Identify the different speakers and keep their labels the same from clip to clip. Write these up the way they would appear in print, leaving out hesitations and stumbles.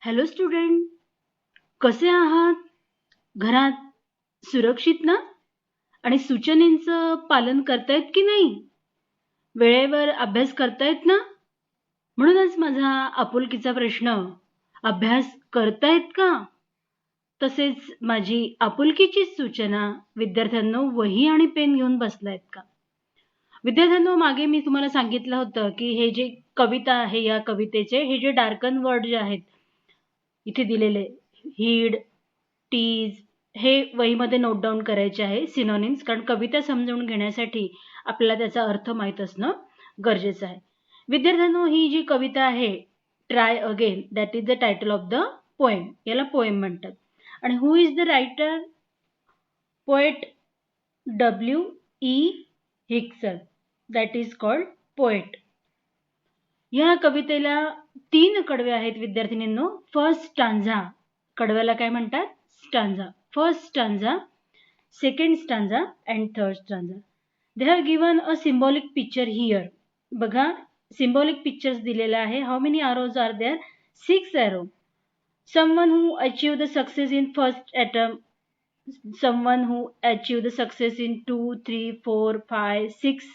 Speaker 1: Hello student, कसे आहात? घरात सुरक्षित ना? आणि सूचनेचं पालन करतायत की नाही? वेळेवर अभ्यास करतायत ना? म्हणूनच माझा आपुलकीचा प्रश्न, अभ्यास करतायत का? तसेच माझी आपुलकीची सूचना, विद्यार्थ्यांनो वही आणि पेन घेऊन बसलायत का? विद्यार्थ्यांनो, मागे मी तुम्हाला सांगितलं होतं की हे जे कविता आहे, या कवितेचे हे जे डार्कन वर्ड जे आहेत इथे दिलेले, हीड, टीज, हे वहीमध्ये नोट डाऊन करायचे आहे सिनोनिम्स, कारण कविता समजावून घेण्यासाठी आपल्याला त्याचा अर्थ माहीत असणं गरजेचं आहे. विद्यार्थ्यांनो, ही जी कविता आहे try again, that is the title of the poem. याला पोएम म्हणतात. आणि who is the writer? Poet W.E. Hickson, that is called poet. या कवितेला 3 कडवे आहेत विद्यार्थिनींनो. फर्स्ट स्टांझा, कडव्याला काय म्हणतात? Stanza. First stanza, second stanza and third stanza. They have given a symbolic picture here. बघा, सिम्बॉलिक पिक्चर्स दिलेला आहे. How many arrows are there? 6 arrow. Someone who achieved the success in first attempt, someone who achieved the success in 2, 3, 4, 5, 6,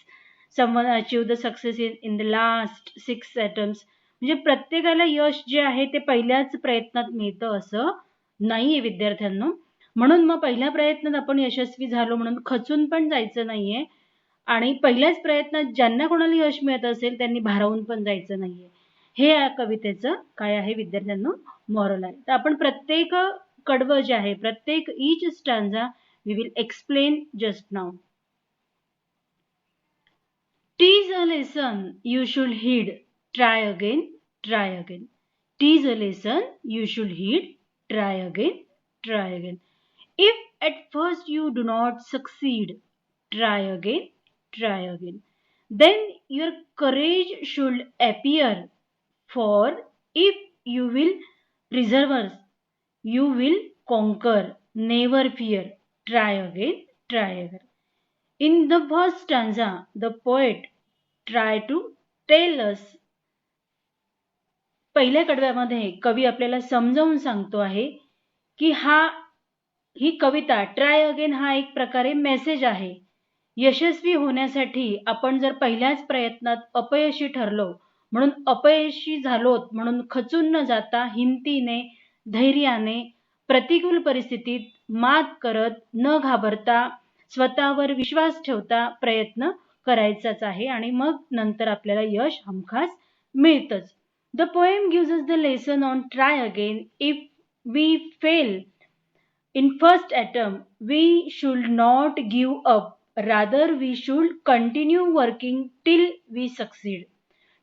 Speaker 1: someone achieved the success in the last 6 attempts. म्हणजे प्रत्येकाला यश जे आहे ते पहिल्याच प्रयत्नात मिळतं असं नाहीये विद्यार्थ्यांनो. म्हणून मग पहिल्या प्रयत्नात आपण यशस्वी झालो म्हणून खचून पण जायचं नाहीये, आणि पहिल्याच प्रयत्नात ज्यांना कोणाला यश मिळत असेल त्यांनी भारावून पण जायचं नाहीये. हे या कवितेचं काय आहे विद्यार्थ्यांनो? मॉरल आहे. तर आपण प्रत्येक कडवं जे आहे, प्रत्येक each stanza we will explain just now. Tis a lesson you should heed, try again, try again. Tis a lesson you should heed, try again, try again. If at first you do not succeed, try again, try again. Then your courage should appear, for if you will persevere, you will conquer. Never fear. Try again, try again. In the first stanza, the poet tried to tell us, पहिल्या कडव्यामध्ये कवी आपल्याला समजावून सांगतो आहे की ही कविता try again हा एक प्रकारे मेसेज आहे. यशस्वी होण्यासाठी आपण जर पहिल्याच प्रयत्नात अपयशी ठरलो, म्हणून अपयशी झालोत म्हणून खचून न जाता हिमतीने, धैर्याने, प्रतिकूल परिस्थितीत मात करत न घाबरता, स्वतःवर विश्वास ठेवता प्रयत्न करायचाच आहे, आणि मग नंतर आपल्याला यश हमखास मिळतच. The poem gives us the lesson on try again. If we fail in first attempt, we should not give up. Rather, we should continue working till we succeed.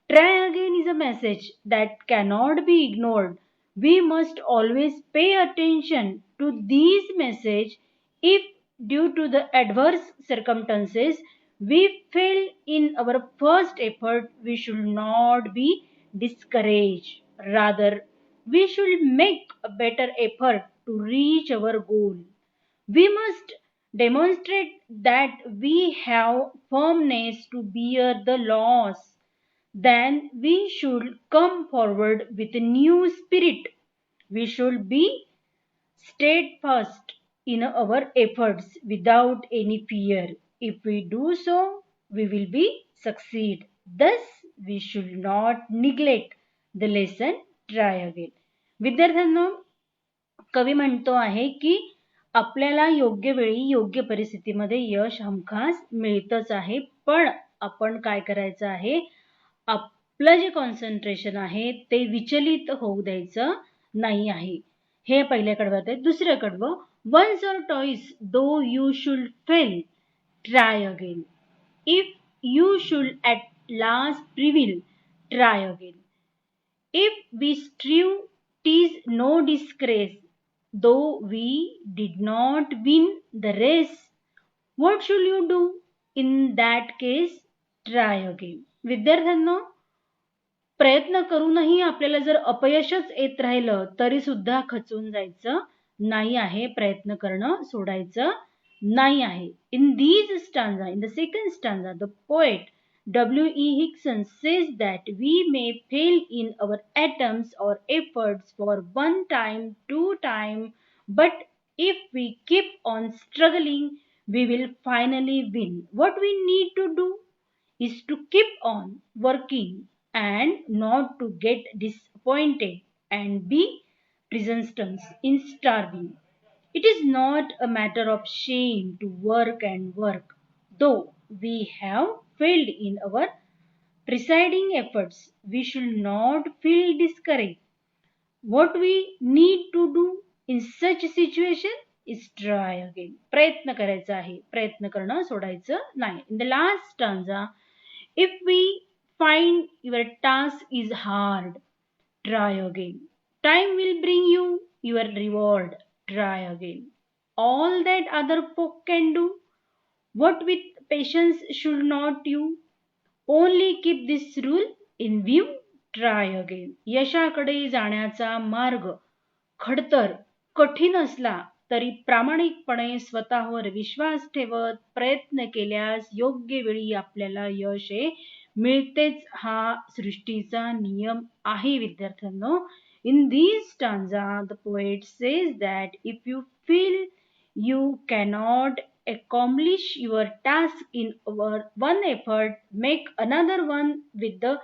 Speaker 1: Try again is a message that cannot be ignored. We must always pay attention to these message. If due to the adverse circumstances we fail in our first effort, we should not be discouraged. Rather, we should make a better effort to reach our goal. We must demonstrate that we have firmness to bear the loss. Then we should come forward with a new spirit. We should be steadfast in our efforts without any fear. If we do so, we will be succeed. Thus, we should not neglect the lesson try again. विद्यार्थ्यांनो, कवी म्हणतो आहे की आपल्याला योग्य वेळी योग्य परिस्थितीमध्ये यश हमखास मिळतच आहे, पण आपण काय करायचं आहे? आपलं जे कॉन्सन्ट्रेशन आहे ते विचलित होऊ द्यायचं नाही आहे. हे पहिल्या कडव्यात आहे. दुसऱ्या कडवं, once or twice though you should fail, try again. If you should at last prevail, try again. If we strive, 'tis no disgrace, though we did not win the race. What should you do in that case? Try again. विद्यार्थ्यांनो, प्रयत्न करूनही आपल्याला जर अपयशच येत राहिलं तरी सुद्धा खचून जायचं नाही आहे, प्रयत्न करणं सोडायचं नाही आहे. In these stanza, in the second stanza, the poet W.E. Hickson says that we may fail in our attempts or efforts for one time, 2 times, but if we keep on struggling, we will finally win. What we need to do is to keep on working and not to get disappointed and be persistent in starving. It is not a matter of shame to work and work, though we have failed in our preceding efforts. We should not feel discouraged. What we need to do in such situation is try again. प्रयत्न करायचा आहे. प्रयत्न करणं सोडायचं नाही. In the last stanza, if we find your task is hard, try again. Time will bring you your reward. Try again. All that other folk can do, what with patience should not you? Only keep this rule in view. Try again. यशाकडे जाण्याचा मार्ग खडतर कठीण असला तरी प्रामाणिकपणे स्वतःवर विश्वास ठेवत प्रयत्न केल्यास योग्य वेळी आपल्याला यश हे मिळतेच. हा सृष्टीचा नियम आहे विद्यार्थ्यांनो. In this stanza, the poet says that if you feel you cannot accomplish your task in one effort, make another one with the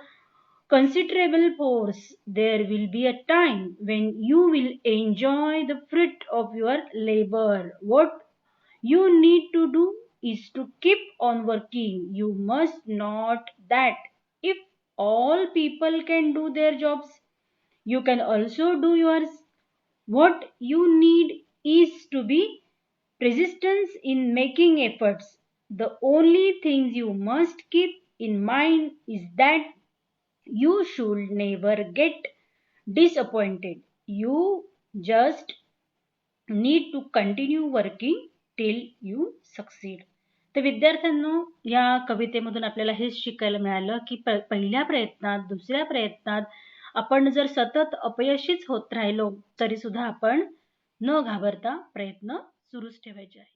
Speaker 1: considerable force. There will be a time when you will enjoy the fruit of your labor. What you need to do is to keep on working. You must not that if all people can do their jobs, you can also do yours. What you need is to be persistence in making efforts. The only things you must keep in mind is that you should never get disappointed. You just need to continue working till you succeed. तर विद्यार्थ्यांनो, या कवितेमधून आपल्याला हेच शिकायला मिळालं की पहिल्या प्रयत्नात, दुसऱ्या प्रयत्नात आपण जर सतत अपयशीच होत राहिलो तरी सुद्धा आपण न घाबरता प्रयत्न सुरूच ठेवायचे आहे.